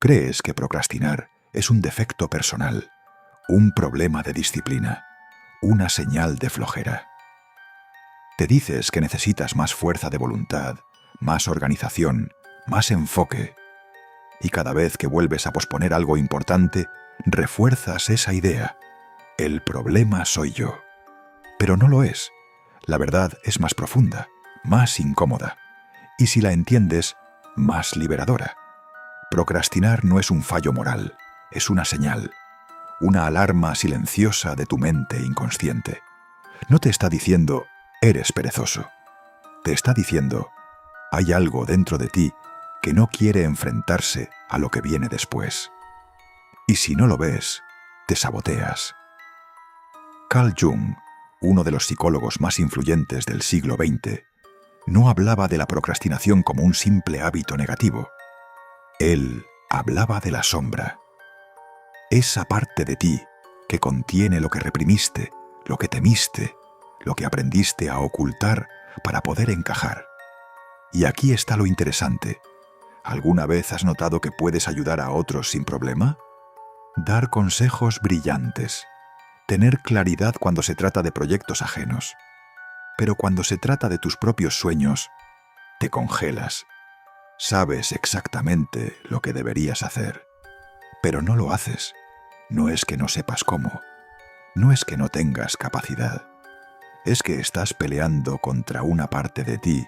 Crees que procrastinar es un defecto personal, un problema de disciplina, una señal de flojera. Te dices que necesitas más fuerza de voluntad, más organización, más enfoque. Y cada vez que vuelves a posponer algo importante, refuerzas esa idea. El problema soy yo. Pero no lo es. La verdad es más profunda, más incómoda. Y si la entiendes, más liberadora. Procrastinar no es un fallo moral, es una señal, una alarma silenciosa de tu mente inconsciente. No te está diciendo, eres perezoso. Te está diciendo, hay algo dentro de ti que no quiere enfrentarse a lo que viene después. Y si no lo ves, te saboteas. Carl Jung, uno de los psicólogos más influyentes del siglo XX, no hablaba de la procrastinación como un simple hábito negativo. Él hablaba de la sombra. Esa parte de ti que contiene lo que reprimiste, lo que temiste, lo que aprendiste a ocultar para poder encajar. Y aquí está lo interesante. ¿Alguna vez has notado que puedes ayudar a otros sin problema? Dar consejos brillantes. Tener claridad cuando se trata de proyectos ajenos. Pero cuando se trata de tus propios sueños, te congelas. Sabes exactamente lo que deberías hacer, pero no lo haces. No es que no sepas cómo, no es que no tengas capacidad, es que estás peleando contra una parte de ti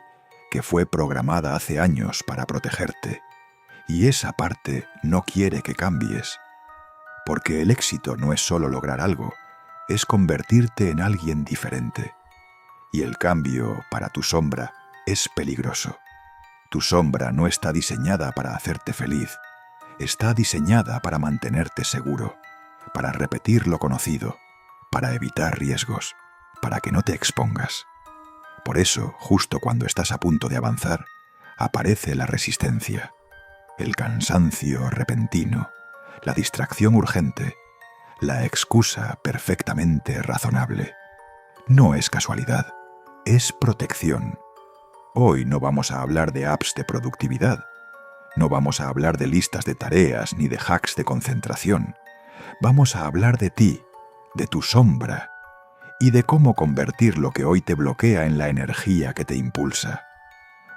que fue programada hace años para protegerte, y esa parte no quiere que cambies, porque el éxito no es solo lograr algo, es convertirte en alguien diferente, y el cambio para tu sombra es peligroso. Tu sombra no está diseñada para hacerte feliz, está diseñada para mantenerte seguro, para repetir lo conocido, para evitar riesgos, para que no te expongas. Por eso, justo cuando estás a punto de avanzar, aparece la resistencia, el cansancio repentino, la distracción urgente, la excusa perfectamente razonable. No es casualidad, es protección. Hoy no vamos a hablar de apps de productividad, no vamos a hablar de listas de tareas ni de hacks de concentración. Vamos a hablar de ti, de tu sombra, y de cómo convertir lo que hoy te bloquea en la energía que te impulsa.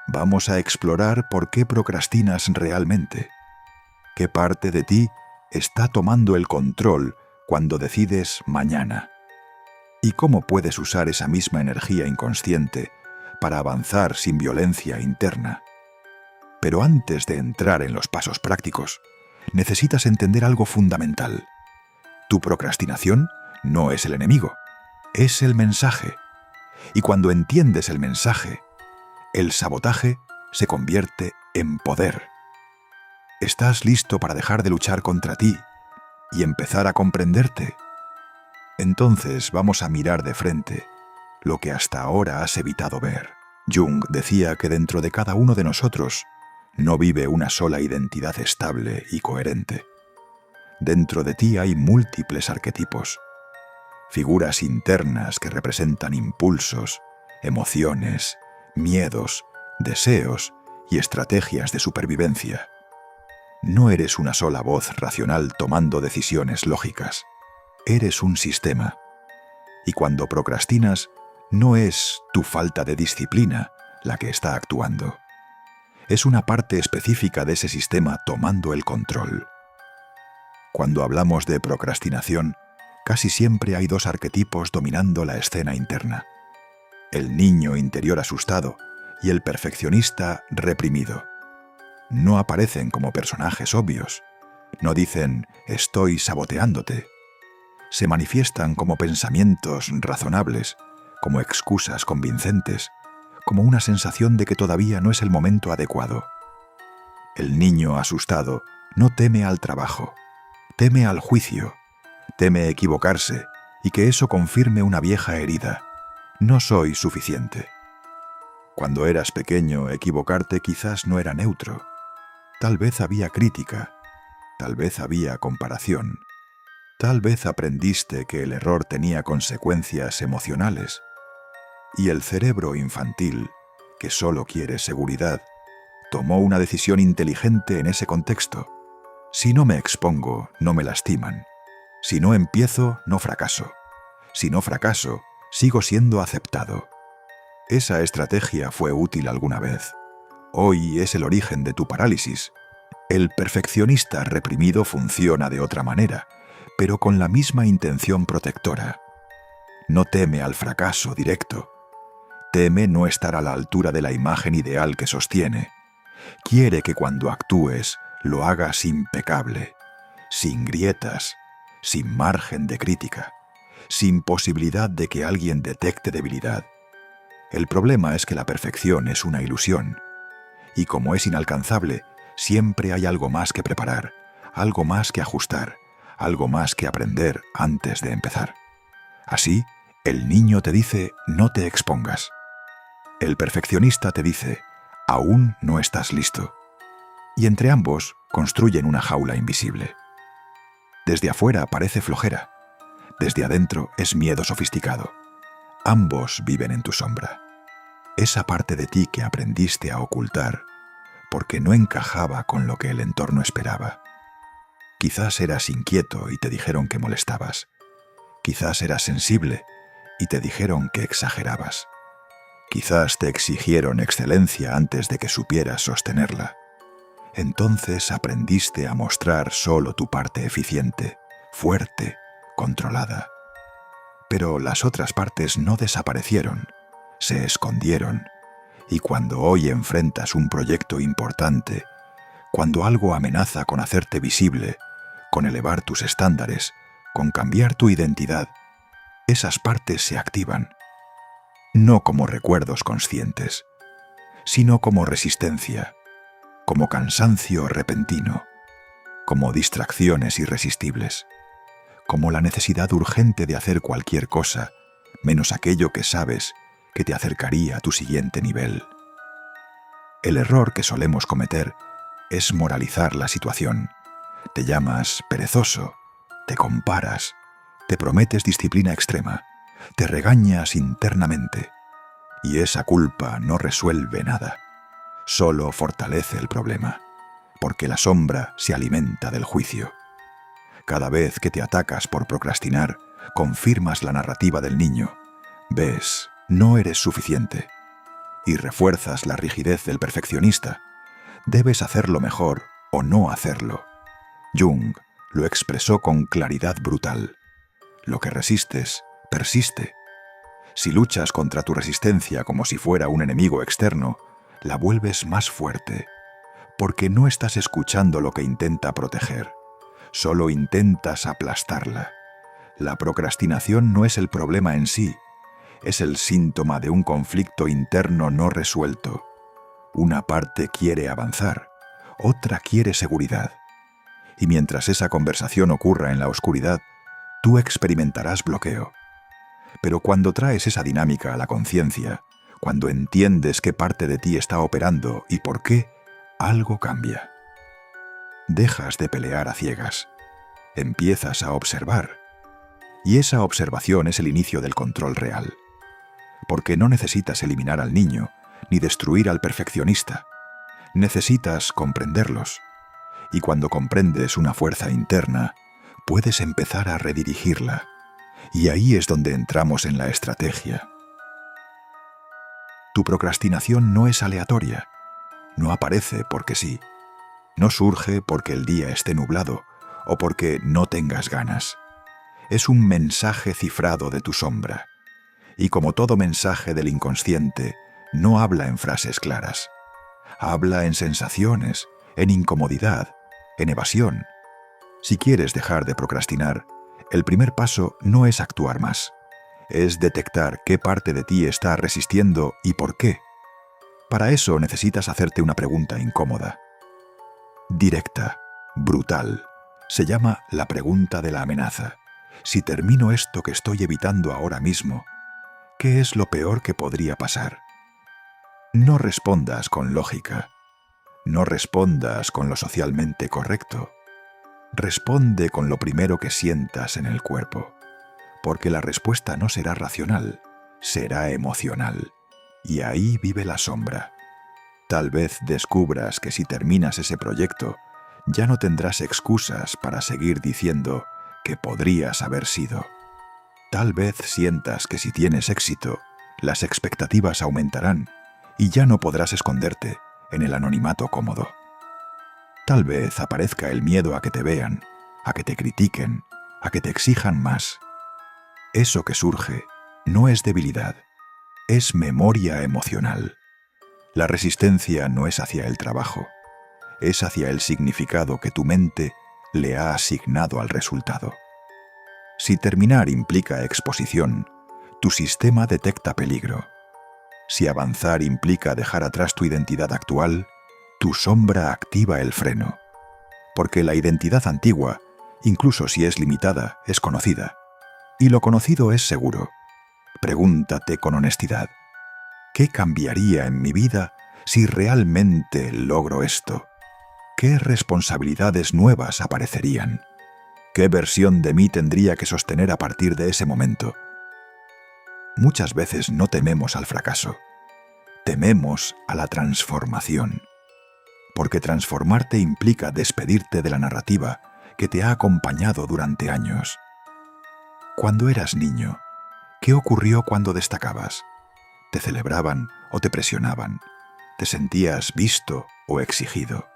Vamos a explorar por qué procrastinas realmente, qué parte de ti está tomando el control cuando decides mañana, y cómo puedes usar esa misma energía inconsciente para avanzar sin violencia interna. Pero antes de entrar en los pasos prácticos, necesitas entender algo fundamental. Tu procrastinación no es el enemigo, es el mensaje. Y cuando entiendes el mensaje, el sabotaje se convierte en poder. ¿Estás listo para dejar de luchar contra ti y empezar a comprenderte? Entonces vamos a mirar de frente lo que hasta ahora has evitado ver. Jung decía que dentro de cada uno de nosotros no vive una sola identidad estable y coherente. Dentro de ti hay múltiples arquetipos, figuras internas que representan impulsos, emociones, miedos, deseos y estrategias de supervivencia. No eres una sola voz racional tomando decisiones lógicas. Eres un sistema. Y cuando procrastinas, no es tu falta de disciplina la que está actuando. Es una parte específica de ese sistema tomando el control. Cuando hablamos de procrastinación, casi siempre hay dos arquetipos dominando la escena interna: el niño interior asustado y el perfeccionista reprimido. No aparecen como personajes obvios, no dicen «estoy saboteándote». Se manifiestan como pensamientos razonables, como excusas convincentes, como una sensación de que todavía no es el momento adecuado. El niño asustado no teme al trabajo, teme al juicio, teme equivocarse y que eso confirme una vieja herida. No soy suficiente. Cuando eras pequeño, equivocarte quizás no era neutro. Tal vez había crítica, tal vez había comparación. Tal vez aprendiste que el error tenía consecuencias emocionales. Y el cerebro infantil, que solo quiere seguridad, tomó una decisión inteligente en ese contexto. Si no me expongo, no me lastiman. Si no empiezo, no fracaso. Si no fracaso, sigo siendo aceptado. Esa estrategia fue útil alguna vez. Hoy es el origen de tu parálisis. El perfeccionista reprimido funciona de otra manera, pero con la misma intención protectora. No teme al fracaso directo. Teme no estar a la altura de la imagen ideal que sostiene. Quiere que cuando actúes lo hagas impecable, sin grietas, sin margen de crítica, sin posibilidad de que alguien detecte debilidad. El problema es que la perfección es una ilusión, y como es inalcanzable, siempre hay algo más que preparar, algo más que ajustar, algo más que aprender antes de empezar. Así, el niño te dice, no te expongas. El perfeccionista te dice, aún no estás listo. Y entre ambos construyen una jaula invisible. Desde afuera parece flojera, desde adentro es miedo sofisticado. Ambos viven en tu sombra. Esa parte de ti que aprendiste a ocultar porque no encajaba con lo que el entorno esperaba. Quizás eras inquieto y te dijeron que molestabas. Quizás eras sensible y te dijeron que exagerabas. Quizás te exigieron excelencia antes de que supieras sostenerla. Entonces aprendiste a mostrar solo tu parte eficiente, fuerte, controlada. Pero las otras partes no desaparecieron, se escondieron, y cuando hoy enfrentas un proyecto importante, cuando algo amenaza con hacerte visible, con elevar tus estándares, con cambiar tu identidad, esas partes se activan, no como recuerdos conscientes, sino como resistencia, como cansancio repentino, como distracciones irresistibles, como la necesidad urgente de hacer cualquier cosa, menos aquello que sabes que te acercaría a tu siguiente nivel. El error que solemos cometer es moralizar la situación. Te llamas perezoso, te comparas, te prometes disciplina extrema, te regañas internamente, y esa culpa no resuelve nada. Solo fortalece el problema, porque la sombra se alimenta del juicio. Cada vez que te atacas por procrastinar, confirmas la narrativa del niño. Ves, no eres suficiente. Y refuerzas la rigidez del perfeccionista. Debes hacerlo mejor o no hacerlo. Jung lo expresó con claridad brutal. Lo que resistes, persiste. Si luchas contra tu resistencia como si fuera un enemigo externo, la vuelves más fuerte, porque no estás escuchando lo que intenta proteger, solo intentas aplastarla. La procrastinación no es el problema en sí, es el síntoma de un conflicto interno no resuelto. Una parte quiere avanzar, otra quiere seguridad. Y mientras esa conversación ocurra en la oscuridad, tú experimentarás bloqueo. Pero cuando traes esa dinámica a la conciencia, cuando entiendes qué parte de ti está operando y por qué, algo cambia. Dejas de pelear a ciegas. Empiezas a observar. Y esa observación es el inicio del control real. Porque no necesitas eliminar al niño, ni destruir al perfeccionista. Necesitas comprenderlos. Y cuando comprendes una fuerza interna, puedes empezar a redirigirla. Y ahí es donde entramos en la estrategia. Tu procrastinación no es aleatoria, no aparece porque sí, no surge porque el día esté nublado o porque no tengas ganas. Es un mensaje cifrado de tu sombra, y como todo mensaje del inconsciente, no habla en frases claras. Habla en sensaciones, en incomodidad, en evasión. Si quieres dejar de procrastinar, el primer paso no es actuar más. Es detectar qué parte de ti está resistiendo y por qué. Para eso necesitas hacerte una pregunta incómoda. Directa, brutal. Se llama la pregunta de la amenaza. Si termino esto que estoy evitando ahora mismo, ¿qué es lo peor que podría pasar? No respondas con lógica. No respondas con lo socialmente correcto. Responde con lo primero que sientas en el cuerpo. Porque la respuesta no será racional, será emocional. Y ahí vive la sombra. Tal vez descubras que si terminas ese proyecto, ya no tendrás excusas para seguir diciendo que podrías haber sido. Tal vez sientas que si tienes éxito, las expectativas aumentarán y ya no podrás esconderte en el anonimato cómodo. Tal vez aparezca el miedo a que te vean, a que te critiquen, a que te exijan más. Eso que surge no es debilidad, es memoria emocional. La resistencia no es hacia el trabajo, es hacia el significado que tu mente le ha asignado al resultado. Si terminar implica exposición, tu sistema detecta peligro. Si avanzar implica dejar atrás tu identidad actual, tu sombra activa el freno. Porque la identidad antigua, incluso si es limitada, es conocida. Y lo conocido es seguro. Pregúntate con honestidad, ¿qué cambiaría en mi vida si realmente logro esto? ¿Qué responsabilidades nuevas aparecerían? ¿Qué versión de mí tendría que sostener a partir de ese momento? Muchas veces no tememos al fracaso, tememos a la transformación. Porque transformarte implica despedirte de la narrativa que te ha acompañado durante años. Cuando eras niño, ¿qué ocurrió cuando destacabas? ¿Te celebraban o te presionaban? ¿Te sentías visto o exigido?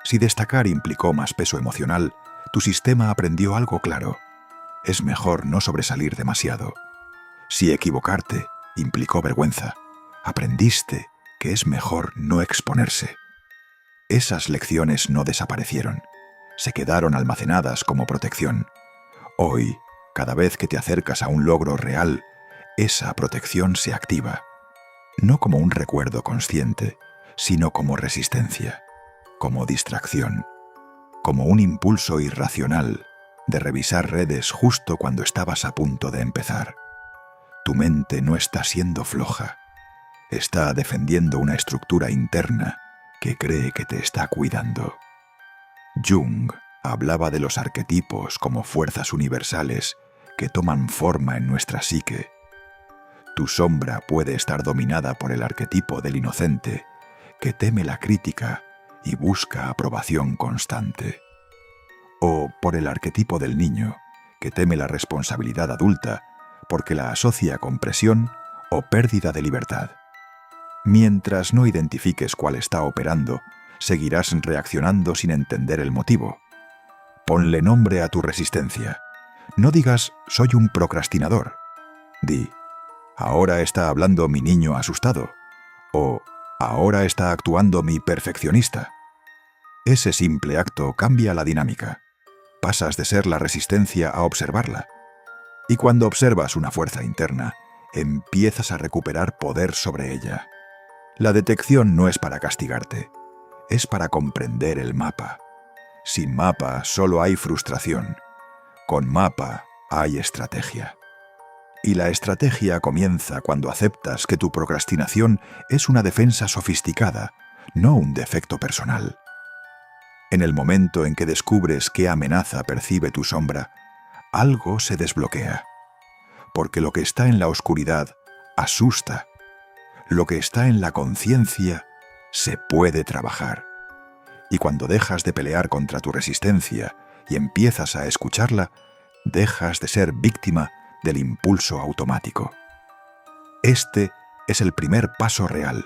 Si destacar implicó más peso emocional, tu sistema aprendió algo claro. Es mejor no sobresalir demasiado. Si equivocarte implicó vergüenza, aprendiste que es mejor no exponerse. Esas lecciones no desaparecieron, se quedaron almacenadas como protección. Hoy, cada vez que te acercas a un logro real, esa protección se activa, no como un recuerdo consciente, sino como resistencia, como distracción, como un impulso irracional de revisar redes justo cuando estabas a punto de empezar. Tu mente no está siendo floja, está defendiendo una estructura interna que cree que te está cuidando. Jung hablaba de los arquetipos como fuerzas universales que toman forma en nuestra psique. Tu sombra puede estar dominada por el arquetipo del inocente, que teme la crítica y busca aprobación constante. O por el arquetipo del niño, que teme la responsabilidad adulta porque la asocia con presión o pérdida de libertad. Mientras no identifiques cuál está operando, seguirás reaccionando sin entender el motivo. Ponle nombre a tu resistencia. No digas, soy un procrastinador. Di, ahora está hablando mi niño asustado. O, ahora está actuando mi perfeccionista. Ese simple acto cambia la dinámica. Pasas de ser la resistencia a observarla. Y cuando observas una fuerza interna, empiezas a recuperar poder sobre ella. La detección no es para castigarte, es para comprender el mapa. Sin mapa solo hay frustración. Con mapa hay estrategia. Y la estrategia comienza cuando aceptas que tu procrastinación es una defensa sofisticada, no un defecto personal. En el momento en que descubres qué amenaza percibe tu sombra, algo se desbloquea. Porque lo que está en la oscuridad asusta. Lo que está en la conciencia se puede trabajar. Y cuando dejas de pelear contra tu resistencia y empiezas a escucharla, dejas de ser víctima del impulso automático. Este es el primer paso real.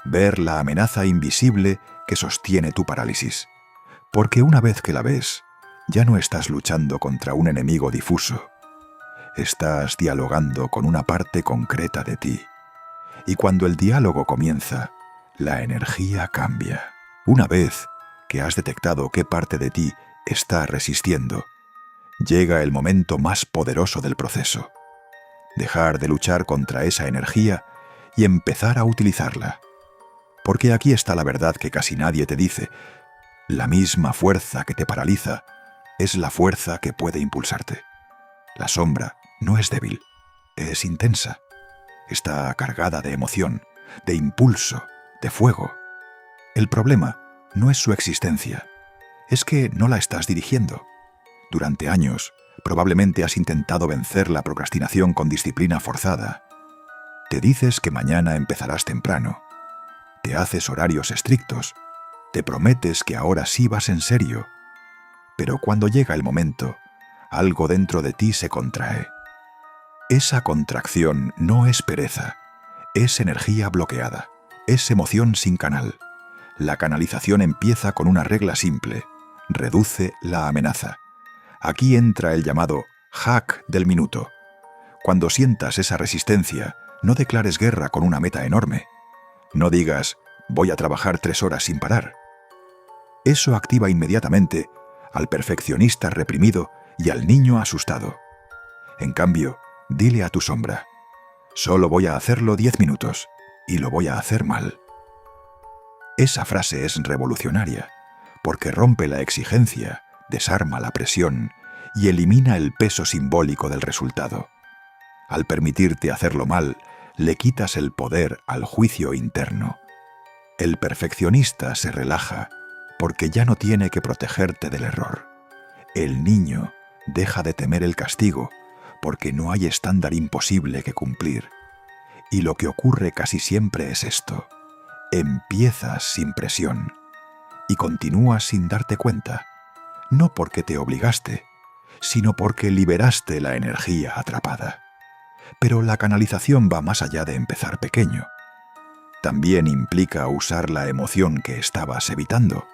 Ver la amenaza invisible que sostiene tu parálisis. Porque una vez que la ves, ya no estás luchando contra un enemigo difuso. Estás dialogando con una parte concreta de ti. Y cuando el diálogo comienza, la energía cambia. Una vez que has detectado qué parte de ti está resistiendo, llega el momento más poderoso del proceso. Dejar de luchar contra esa energía y empezar a utilizarla. Porque aquí está la verdad que casi nadie te dice. La misma fuerza que te paraliza es la fuerza que puede impulsarte. La sombra no es débil, es intensa. Está cargada de emoción, de impulso, de fuego. El problema no es su existencia, es que no la estás dirigiendo. Durante años, probablemente has intentado vencer la procrastinación con disciplina forzada. Te dices que mañana empezarás temprano. Te haces horarios estrictos. Te prometes que ahora sí vas en serio, pero cuando llega el momento, algo dentro de ti se contrae. Esa contracción no es pereza, es energía bloqueada, es emoción sin canal. La canalización empieza con una regla simple: reduce la amenaza. Aquí entra el llamado hack del minuto. Cuando sientas esa resistencia, no declares guerra con una meta enorme. No digas, voy a trabajar 3 horas sin parar. Eso activa inmediatamente al perfeccionista reprimido y al niño asustado. En cambio, dile a tu sombra, solo voy a hacerlo 10 minutos y lo voy a hacer mal. Esa frase es revolucionaria, porque rompe la exigencia, desarma la presión y elimina el peso simbólico del resultado. Al permitirte hacerlo mal, le quitas el poder al juicio interno. El perfeccionista se relaja porque ya no tiene que protegerte del error. El niño deja de temer el castigo porque no hay estándar imposible que cumplir. Y lo que ocurre casi siempre es esto: empiezas sin presión y continúas sin darte cuenta, no porque te obligaste, sino porque liberaste la energía atrapada. Pero la canalización va más allá de empezar pequeño. También implica usar la emoción que estabas evitando.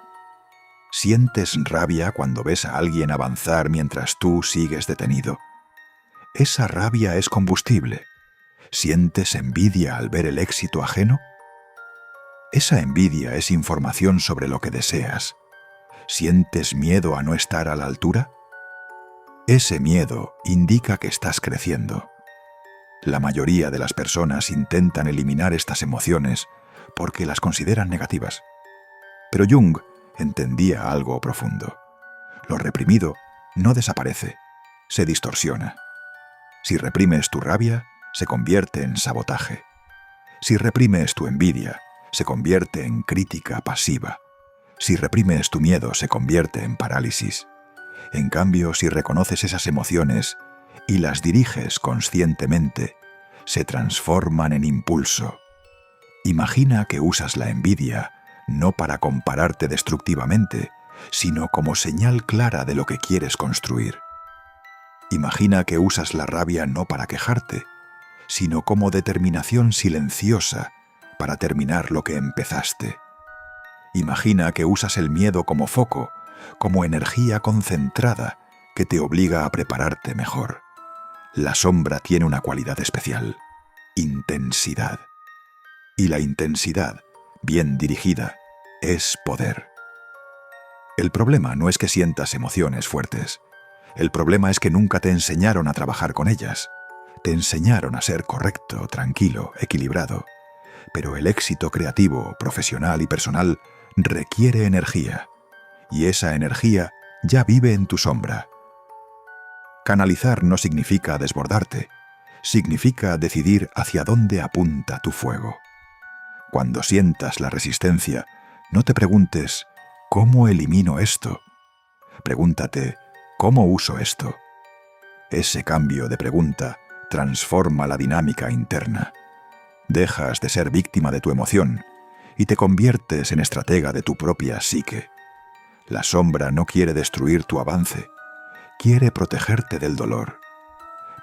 Sientes rabia cuando ves a alguien avanzar mientras tú sigues detenido. Esa rabia es combustible. ¿Sientes envidia al ver el éxito ajeno? Esa envidia es información sobre lo que deseas. ¿Sientes miedo a no estar a la altura? Ese miedo indica que estás creciendo. La mayoría de las personas intentan eliminar estas emociones porque las consideran negativas. Pero Jung entendía algo profundo. Lo reprimido no desaparece, se distorsiona. Si reprimes tu rabia, se convierte en sabotaje. Si reprimes tu envidia, se convierte en crítica pasiva. Si reprimes tu miedo, se convierte en parálisis. En cambio, si reconoces esas emociones y las diriges conscientemente, se transforman en impulso. Imagina que usas la envidia no para compararte destructivamente, sino como señal clara de lo que quieres construir. Imagina que usas la rabia no para quejarte, sino como determinación silenciosa para terminar lo que empezaste. Imagina que usas el miedo como foco, como energía concentrada que te obliga a prepararte mejor. La sombra tiene una cualidad especial: intensidad. Y la intensidad, bien dirigida, es poder. El problema no es que sientas emociones fuertes. El problema es que nunca te enseñaron a trabajar con ellas. Te enseñaron a ser correcto, tranquilo, equilibrado. Pero el éxito creativo, profesional y personal requiere energía. Y esa energía ya vive en tu sombra. Canalizar no significa desbordarte. Significa decidir hacia dónde apunta tu fuego. Cuando sientas la resistencia, no te preguntes ¿cómo elimino esto? Pregúntate ¿cómo uso esto? Ese cambio de pregunta transforma la dinámica interna. Dejas de ser víctima de tu emoción y te conviertes en estratega de tu propia psique. La sombra no quiere destruir tu avance, quiere protegerte del dolor.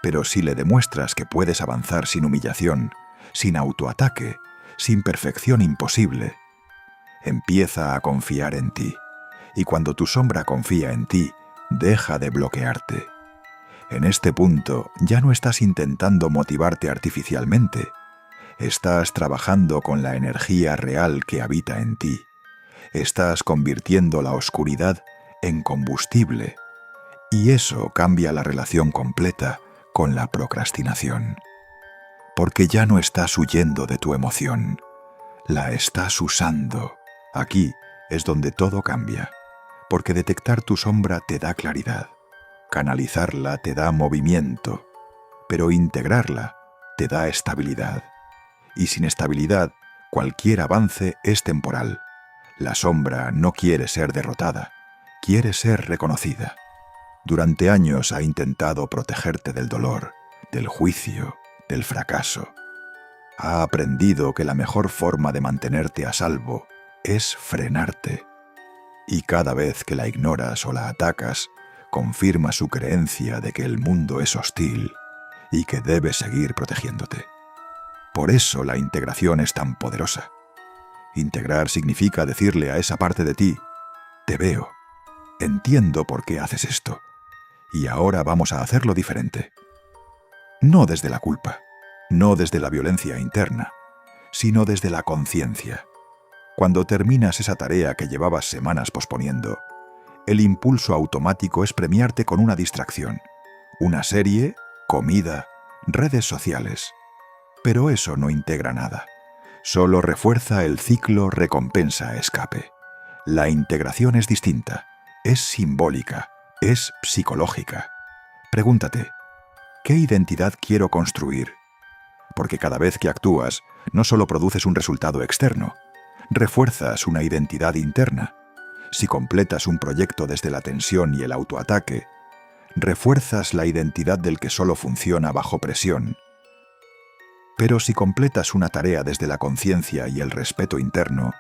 Pero si le demuestras que puedes avanzar sin humillación, sin autoataque, sin perfección imposible, empieza a confiar en ti. Y cuando tu sombra confía en ti, deja de bloquearte. En este punto ya no estás intentando motivarte artificialmente. Estás trabajando con la energía real que habita en ti. Estás convirtiendo la oscuridad en combustible. Y eso cambia la relación completa con la procrastinación. Porque ya no estás huyendo de tu emoción. La estás usando. Aquí es donde todo cambia. Porque detectar tu sombra te da claridad. Canalizarla te da movimiento. Pero integrarla te da estabilidad. Y sin estabilidad, cualquier avance es temporal. La sombra no quiere ser derrotada, quiere ser reconocida. Durante años ha intentado protegerte del dolor, del juicio, del fracaso. Ha aprendido que la mejor forma de mantenerte a salvo es frenarte. Y cada vez que la ignoras o la atacas, confirma su creencia de que el mundo es hostil y que debes seguir protegiéndote. Por eso la integración es tan poderosa. Integrar significa decirle a esa parte de ti: te veo, entiendo por qué haces esto, y ahora vamos a hacerlo diferente. No desde la culpa, no desde la violencia interna, sino desde la conciencia. Cuando terminas esa tarea que llevabas semanas posponiendo, el impulso automático es premiarte con una distracción, una serie, comida, redes sociales. Pero eso no integra nada. Solo refuerza el ciclo recompensa-escape. La integración es distinta, es simbólica, es psicológica. Pregúntate, ¿qué identidad quiero construir? Porque cada vez que actúas, no solo produces un resultado externo, refuerzas una identidad interna. Si completas un proyecto desde la tensión y el autoataque, refuerzas la identidad del que solo funciona bajo presión. Pero si completas una tarea desde la conciencia y el respeto interno,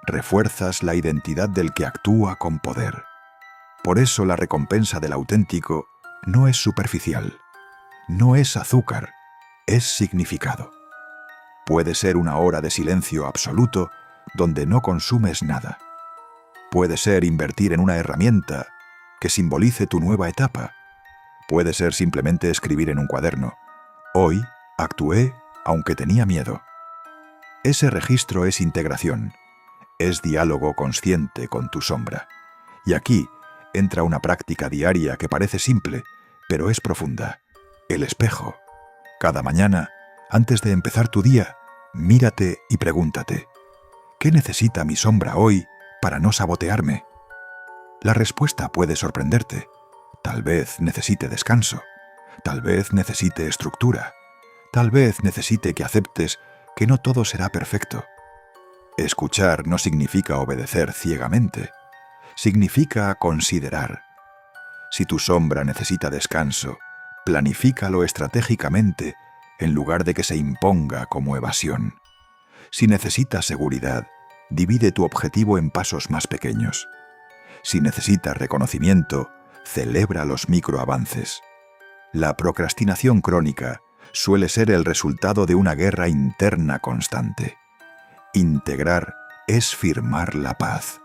refuerzas la identidad del que actúa con poder. Por eso la recompensa del auténtico no es superficial, no es azúcar, es significado. Puede ser una hora de silencio absoluto donde no consumes nada. Puede ser invertir en una herramienta que simbolice tu nueva etapa. Puede ser simplemente escribir en un cuaderno: hoy actué aunque tenía miedo. Ese registro es integración, es diálogo consciente con tu sombra. Y aquí entra una práctica diaria que parece simple, pero es profunda: el espejo. Cada mañana, antes de empezar tu día, mírate y pregúntate: ¿qué necesita mi sombra hoy para no sabotearme? La respuesta puede sorprenderte. Tal vez necesite descanso, tal vez necesite estructura, tal vez necesite que aceptes que no todo será perfecto. Escuchar no significa obedecer ciegamente, significa considerar. Si tu sombra necesita descanso, planifícalo estratégicamente en lugar de que se imponga como evasión. Si necesitas seguridad, divide tu objetivo en pasos más pequeños. Si necesitas reconocimiento, celebra los microavances. La procrastinación crónica suele ser el resultado de una guerra interna constante. Integrar es firmar la paz.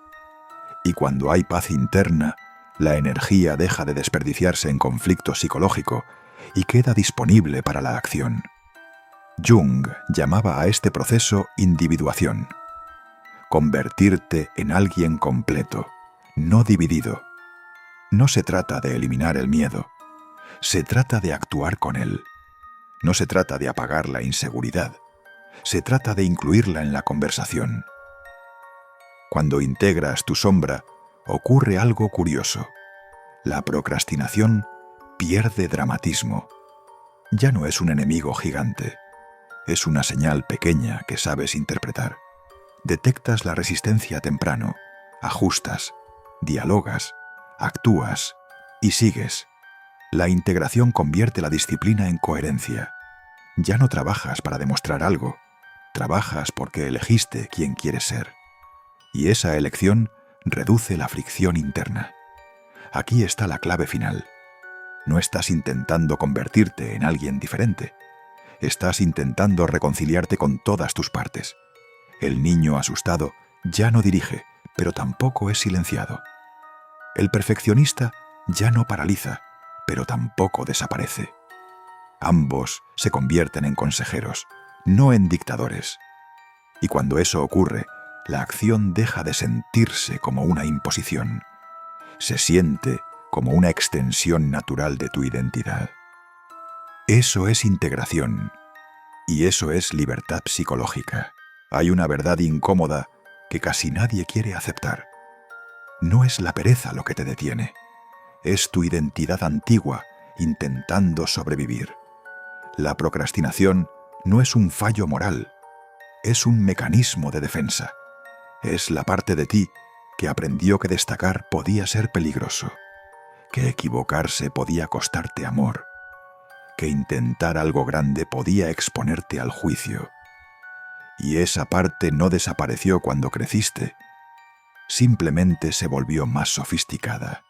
Y cuando hay paz interna, la energía deja de desperdiciarse en conflicto psicológico y queda disponible para la acción. Jung llamaba a este proceso individuación. Convertirte en alguien completo, no dividido. No se trata de eliminar el miedo, se trata de actuar con él. No se trata de apagar la inseguridad, se trata de incluirla en la conversación. Cuando integras tu sombra, ocurre algo curioso. La procrastinación pierde dramatismo. Ya no es un enemigo gigante, es una señal pequeña que sabes interpretar. Detectas la resistencia temprano, ajustas, dialogas, actúas y sigues. La integración convierte la disciplina en coherencia. Ya no trabajas para demostrar algo, trabajas porque elegiste quién quieres ser. Y esa elección reduce la fricción interna. Aquí está la clave final. No estás intentando convertirte en alguien diferente. Estás intentando reconciliarte con todas tus partes. El niño asustado ya no dirige, pero tampoco es silenciado. El perfeccionista ya no paraliza, pero tampoco desaparece. Ambos se convierten en consejeros, no en dictadores. Y cuando eso ocurre, la acción deja de sentirse como una imposición. Se siente como una extensión natural de tu identidad. Eso es integración. Y eso es libertad psicológica. Hay una verdad incómoda que casi nadie quiere aceptar. No es la pereza lo que te detiene. Es tu identidad antigua intentando sobrevivir. La procrastinación no es un fallo moral, es un mecanismo de defensa. Es la parte de ti que aprendió que destacar podía ser peligroso, que equivocarse podía costarte amor, que intentar algo grande podía exponerte al juicio. Y esa parte no desapareció cuando creciste. simplemente se volvió más sofisticada.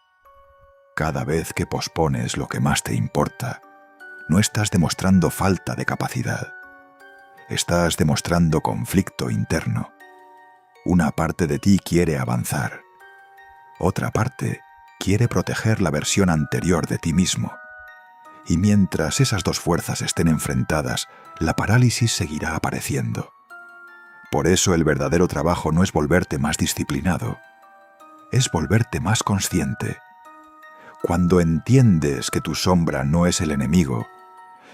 Cada vez que pospones lo que más te importa, no estás demostrando falta de capacidad. Estás demostrando conflicto interno. Una parte de ti quiere avanzar. Otra parte quiere proteger la versión anterior de ti mismo. Y mientras esas dos fuerzas estén enfrentadas, la parálisis seguirá apareciendo. Por eso el verdadero trabajo no es volverte más disciplinado, es volverte más consciente. Cuando entiendes que tu sombra no es el enemigo,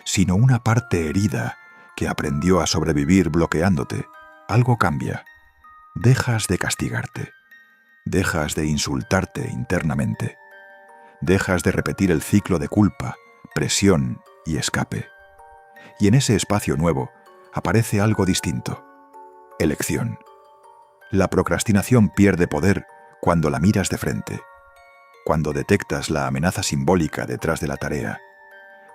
sino una parte herida que aprendió a sobrevivir bloqueándote, algo cambia. Dejas de castigarte, dejas de insultarte internamente, dejas de repetir el ciclo de culpa, presión y escape. Y en ese espacio nuevo aparece algo distinto: elección. La procrastinación pierde poder cuando la miras de frente, cuando detectas la amenaza simbólica detrás de la tarea,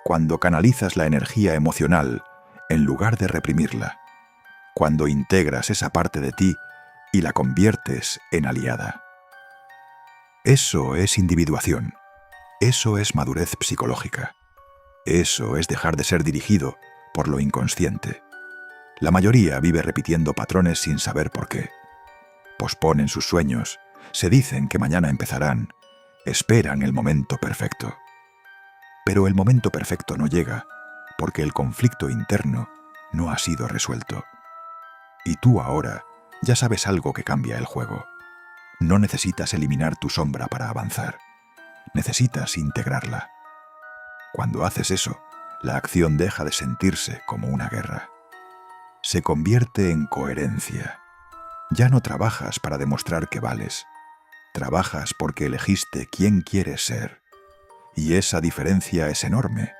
cuando canalizas la energía emocional en lugar de reprimirla, cuando integras esa parte de ti y la conviertes en aliada. Eso es individuación. Eso es madurez psicológica. Eso es dejar de ser dirigido por lo inconsciente. La mayoría vive repitiendo patrones sin saber por qué. Posponen sus sueños, se dicen que mañana empezarán, esperan el momento perfecto. Pero el momento perfecto no llega porque el conflicto interno no ha sido resuelto. Y tú ahora ya sabes algo que cambia el juego. No necesitas eliminar tu sombra para avanzar. Necesitas integrarla. Cuando haces eso, la acción deja de sentirse como una guerra. Se convierte en coherencia. Ya no trabajas para demostrar que vales. Trabajas porque elegiste quién quieres ser. Y esa diferencia es enorme,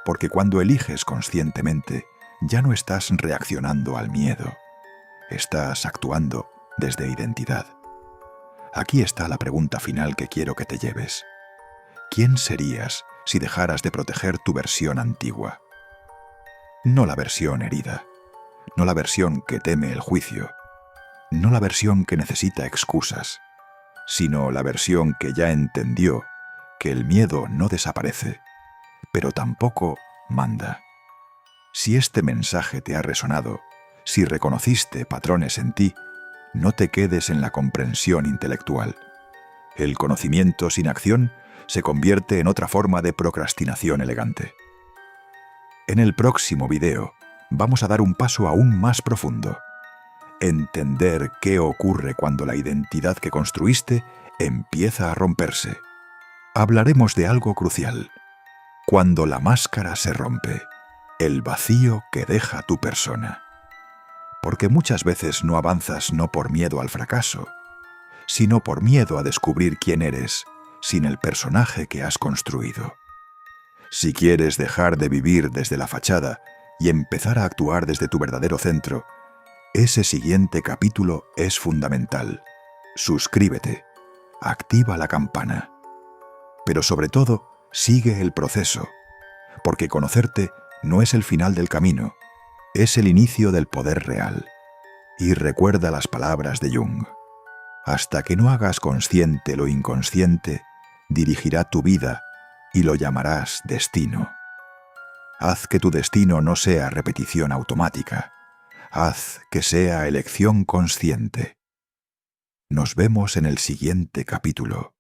porque cuando eliges conscientemente, ya no estás reaccionando al miedo. Estás actuando desde identidad. Aquí está la pregunta final que quiero que te lleves. ¿Quién serías si dejaras de proteger tu versión antigua? No la versión herida, no la versión que teme el juicio, no la versión que necesita excusas, sino la versión que ya entendió que el miedo no desaparece, pero tampoco manda. Si este mensaje te ha resonado, si reconociste patrones en ti, no te quedes en la comprensión intelectual. El conocimiento sin acción se convierte en otra forma de procrastinación elegante. En el próximo video vamos a dar un paso aún más profundo. Entender qué ocurre cuando la identidad que construiste empieza a romperse. Hablaremos de algo crucial. Cuando la máscara se rompe, el vacío que deja tu persona. Porque muchas veces no avanzas no por miedo al fracaso, sino por miedo a descubrir quién eres sin el personaje que has construido. Si quieres dejar de vivir desde la fachada y empezar a actuar desde tu verdadero centro, ese siguiente capítulo es fundamental. Suscríbete, activa la campana. Pero sobre todo, sigue el proceso, porque conocerte no es el final del camino, es el inicio del poder real. Y recuerda las palabras de Jung: hasta que no hagas consciente lo inconsciente, dirigirá tu vida y lo llamarás destino. Haz que tu destino no sea repetición automática. Haz que sea elección consciente. Nos vemos en el siguiente capítulo.